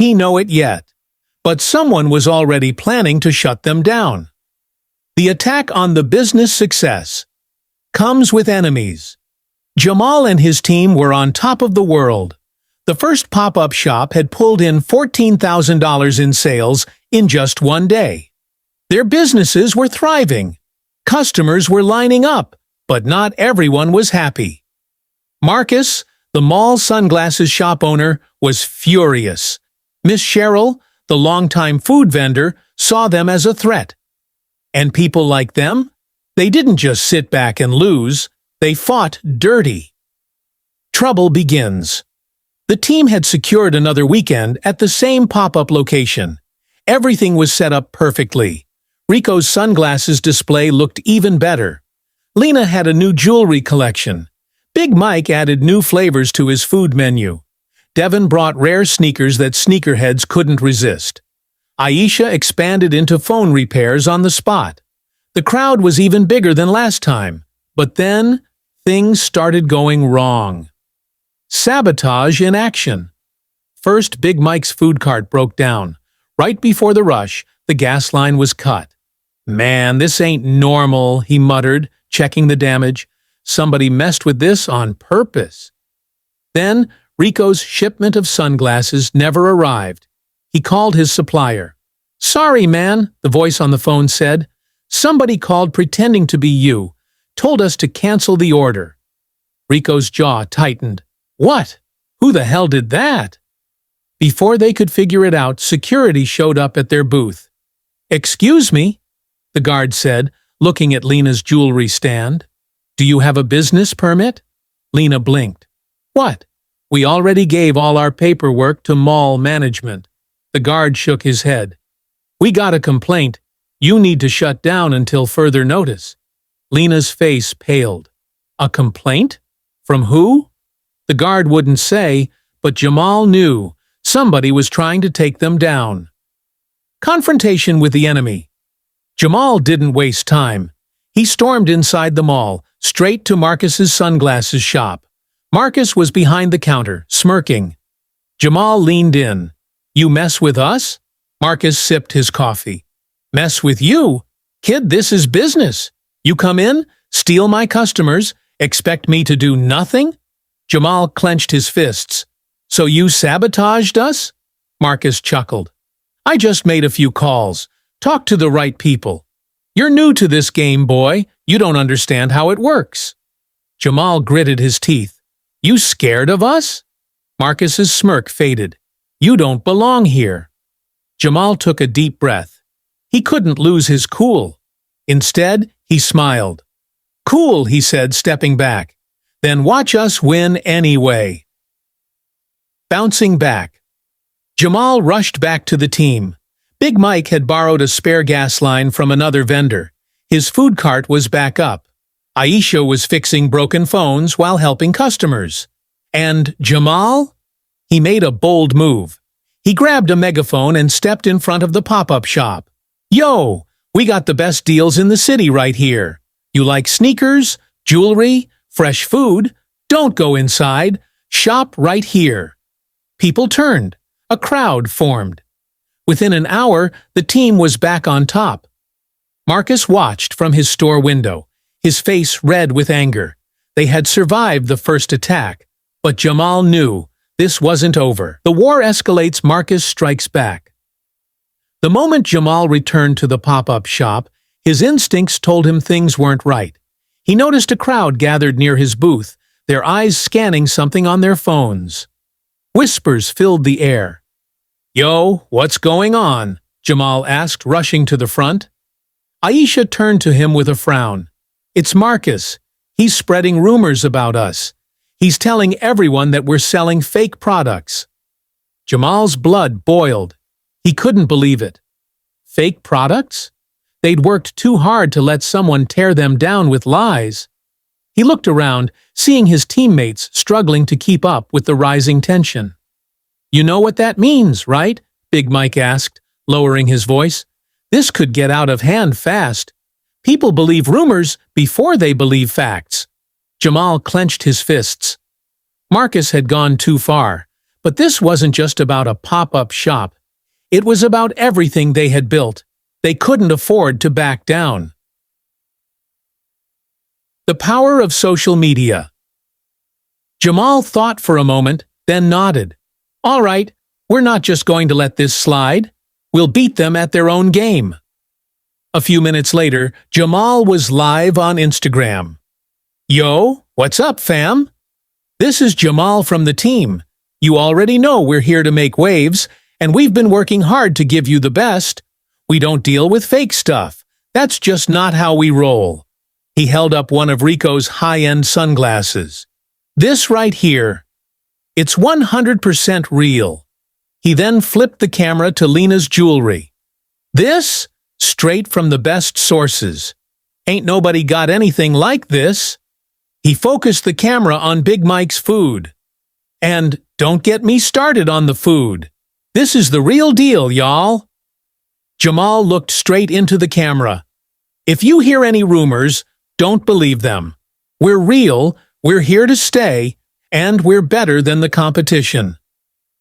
he know it yet. But someone was already planning to shut them down. The attack on the business success comes with enemies. Jamal and his team were on top of the world. The first pop-up shop had pulled in $14,000 in sales in just one day. Their businesses were thriving. Customers were lining up, but not everyone was happy. Marcus, the mall sunglasses shop owner, was furious. Miss Cheryl, the longtime food vendor, saw them as a threat. And people like them? They didn't just sit back and lose, they fought dirty. Trouble begins. The team had secured another weekend at the same pop-up location. Everything was set up perfectly. Rico's sunglasses display looked even better. Lena had a new jewelry collection. Big Mike added new flavors to his food menu. Devin brought rare sneakers that sneakerheads couldn't resist. Aisha expanded into phone repairs on the spot. The crowd was even bigger than last time. But then, things started going wrong. Sabotage in action. First, Big Mike's food cart broke down. Right before the rush, the gas line was cut. "Man, this ain't normal," he muttered, checking the damage. "Somebody messed with this on purpose." Then, Rico's shipment of sunglasses never arrived. He called his supplier. "Sorry, man," the voice on the phone said. "Somebody called pretending to be you. Told us to cancel the order." Rico's jaw tightened. "What? Who the hell did that?" Before they could figure it out, security showed up at their booth. "Excuse me," the guard said, looking at Lena's jewelry stand. "Do you have a business permit?" Lena blinked. "What? We already gave all our paperwork to mall management." The guard shook his head. "We got a complaint. You need to shut down until further notice." Lena's face paled. "A complaint? From who?" The guard wouldn't say, but Jamal knew. Somebody was trying to take them down. Confrontation with the enemy. Jamal didn't waste time. He stormed inside the mall, straight to Marcus's sunglasses shop. Marcus was behind the counter, smirking. Jamal leaned in. "You mess with us?" Marcus sipped his coffee. "Mess with you? Kid, this is business. You come in, steal my customers, expect me to do nothing?" Jamal clenched his fists. "So you sabotaged us?" Marcus chuckled. "I just made a few calls. Talk to the right people. You're new to this game, boy. You don't understand how it works." Jamal gritted his teeth. "You scared of us?" Marcus's smirk faded. "You don't belong here." Jamal took a deep breath. He couldn't lose his cool. Instead, he smiled. "Cool," he said, stepping back. "Then watch us win anyway." Bouncing back. Jamal rushed back to the team. Big Mike had borrowed a spare gas line from another vendor. His food cart was back up. Aisha was fixing broken phones while helping customers. And Jamal? He made a bold move. He grabbed a megaphone and stepped in front of the pop-up shop. "Yo, we got the best deals in the city right here. You like sneakers, jewelry, fresh food? Don't go inside. Shop right here." People turned. A crowd formed. Within an hour, the team was back on top. Marcus watched from his store window, his face red with anger. They had survived the first attack, but Jamal knew this wasn't over. The war escalates, Marcus strikes back. The moment Jamal returned to the pop-up shop, his instincts told him things weren't right. He noticed a crowd gathered near his booth, their eyes scanning something on their phones. Whispers filled the air. "Yo, what's going on?" Jamal asked, rushing to the front. Aisha turned to him with a frown. "It's Marcus. He's spreading rumors about us. He's telling everyone that we're selling fake products." Jamal's blood boiled. He couldn't believe it. Fake products? They'd worked too hard to let someone tear them down with lies. He looked around, seeing his teammates struggling to keep up with the rising tension. "You know what that means, right?" Big Mike asked, lowering his voice. "This could get out of hand fast. People believe rumors before they believe facts." Jamal clenched his fists. Marcus had gone too far. But this wasn't just about a pop-up shop. It was about everything they had built. They couldn't afford to back down. The power of social media. Jamal thought for a moment, then nodded. All right, we're not just going to let this slide. We'll beat them at their own game. A few minutes later, Jamal was live on Instagram. Yo, what's up, fam? This is Jamal from the team. You already know we're here to make waves, and we've been working hard to give you the best. We don't deal with fake stuff. That's just not how we roll. He held up one of Rico's high-end sunglasses. This right here. It's 100% real. He then flipped the camera to Lena's jewelry. This? Straight from the best sources. Ain't nobody got anything like this. He focused the camera on Big Mike's food. And don't get me started on the food. This is the real deal, y'all. Jamal looked straight into the camera. If you hear any rumors, don't believe them. We're real, we're here to stay, and we're better than the competition.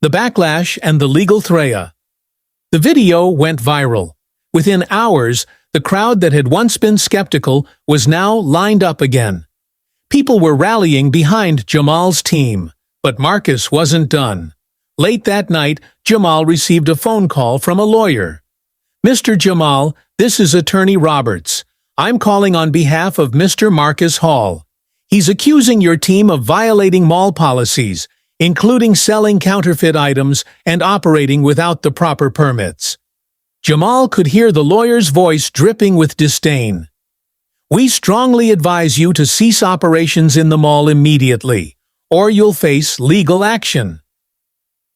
The backlash and the legal threat. The video went viral. Within hours, the crowd that had once been skeptical was now lined up again. People were rallying behind Jamal's team, but Marcus wasn't done. Late that night, Jamal received a phone call from a lawyer. Mr. Jamal, this is Attorney Roberts. I'm calling on behalf of Mr. Marcus Hall. He's accusing your team of violating mall policies, including selling counterfeit items and operating without the proper permits. Jamal could hear the lawyer's voice dripping with disdain. We strongly advise you to cease operations in the mall immediately, or you'll face legal action.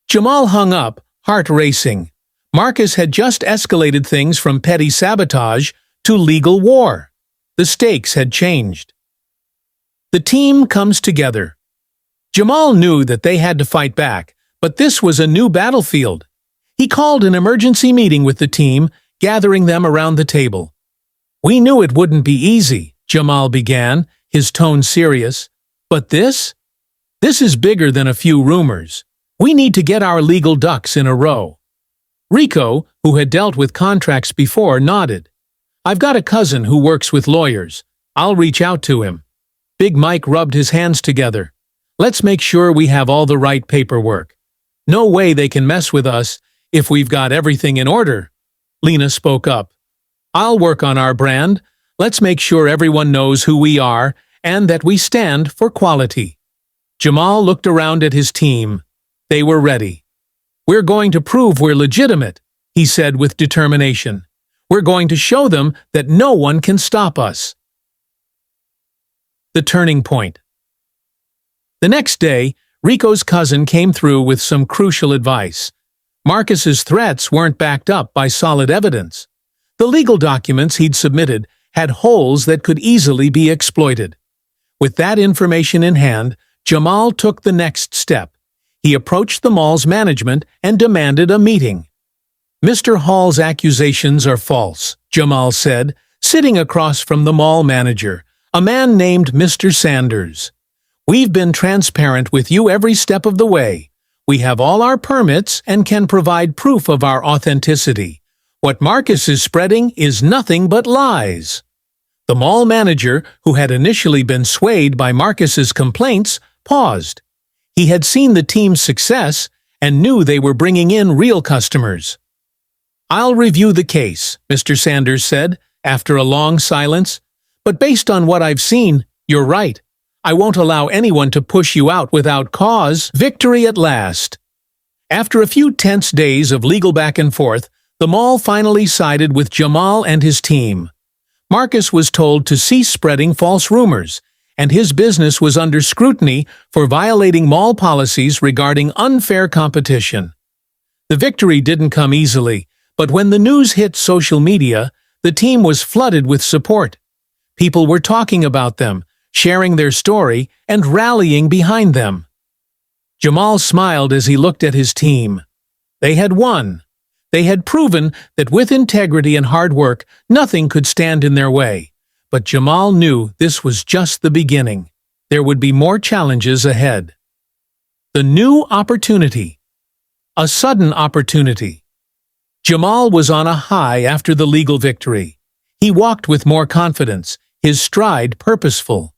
Jamal hung up, heart racing. Marcus had just escalated things from petty sabotage to legal war. The stakes had changed. The team comes together. Jamal knew that they had to fight back, but this was a new battlefield. He called an emergency meeting with the team, gathering them around the table. We knew it wouldn't be easy, Jamal began, his tone serious. But this? This is bigger than a few rumors. We need to get our legal ducks in a row. Rico, who had dealt with contracts before, nodded. I've got a cousin who works with lawyers. I'll reach out to him. Big Mike rubbed his hands together. Let's make sure we have all the right paperwork. No way they can mess with us if we've got everything in order. Lena spoke up. I'll work on our brand. Let's make sure everyone knows who we are and that we stand for quality. Jamal looked around at his team. They were ready. We're going to prove we're legitimate, he said with determination. We're going to show them that no one can stop us. The turning point. The next day, Rico's cousin came through with some crucial advice. Marcus's threats weren't backed up by solid evidence. The legal documents he'd submitted had holes that could easily be exploited. With that information in hand, Jamal took the next step. He approached the mall's management and demanded a meeting. Mr. Hall's accusations are false, Jamal said, sitting across from the mall manager, a man named Mr. Sanders. We've been transparent with you every step of the way. We have all our permits and can provide proof of our authenticity. What Marcus is spreading is nothing but lies. The mall manager, who had initially been swayed by Marcus's complaints, paused. He had seen the team's success and knew they were bringing in real customers. I'll review the case, Mr. Sanders said, after a long silence. But based on what I've seen, you're right. I won't allow anyone to push you out without cause. Victory at last. After a few tense days of legal back and forth, the mall finally sided with Jamal and his team. Marcus was told to cease spreading false rumors, and his business was under scrutiny for violating mall policies regarding unfair competition. The victory didn't come easily, but when the news hit social media, the team was flooded with support. People were talking about them, sharing their story, and rallying behind them. Jamal smiled as he looked at his team. They had won. They had proven that with integrity and hard work, nothing could stand in their way. But Jamal knew this was just the beginning. There would be more challenges ahead. The new opportunity. A sudden opportunity. Jamal was on a high after the legal victory. He walked with more confidence, his stride purposeful.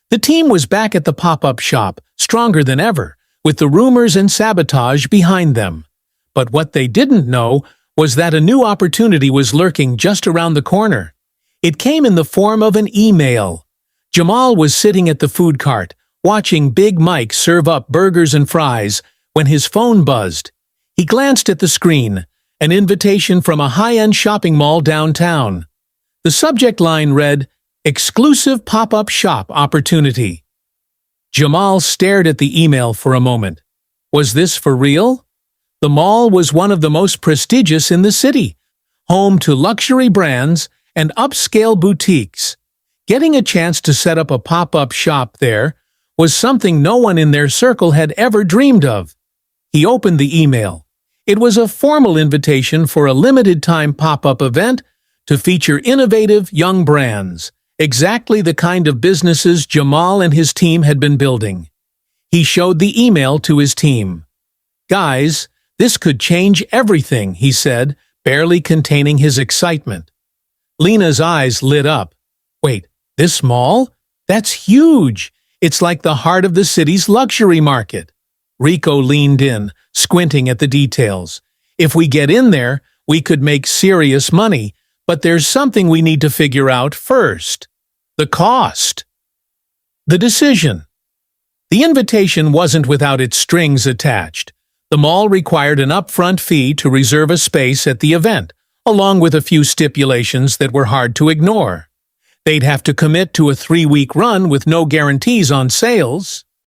The team was back at the pop-up shop, stronger than ever, with the rumors and sabotage behind them. But what they didn't know was that a new opportunity was lurking just around the corner. It came in the form of an email. Jamal was sitting at the food cart, watching Big Mike serve up burgers and fries, when his phone buzzed. He glanced at the screen, an invitation from a high-end shopping mall downtown. The subject line read, "Exclusive pop-up shop opportunity." Jamal stared at the email for a moment. Was this for real? The mall was one of the most prestigious in the city, home to luxury brands and upscale boutiques. Getting a chance to set up a pop-up shop there was something no one in their circle had ever dreamed of. He opened the email. It was a formal invitation for a limited-time pop-up event to feature innovative young brands, exactly the kind of businesses Jamal and his team had been building. He showed the email to his team. "Guys, this could change everything," he said, barely containing his excitement. Lena's eyes lit up. "Wait, this mall? That's huge! It's like the heart of the city's luxury market." Rico leaned in, squinting at the details. "If we get in there, we could make serious money, but there's something we need to figure out first. The cost." The decision. The invitation wasn't without its strings attached. The mall required an upfront fee to reserve a space at the event, along with a few stipulations that were hard to ignore. They'd have to commit to a 3-week run with no guarantees on sales.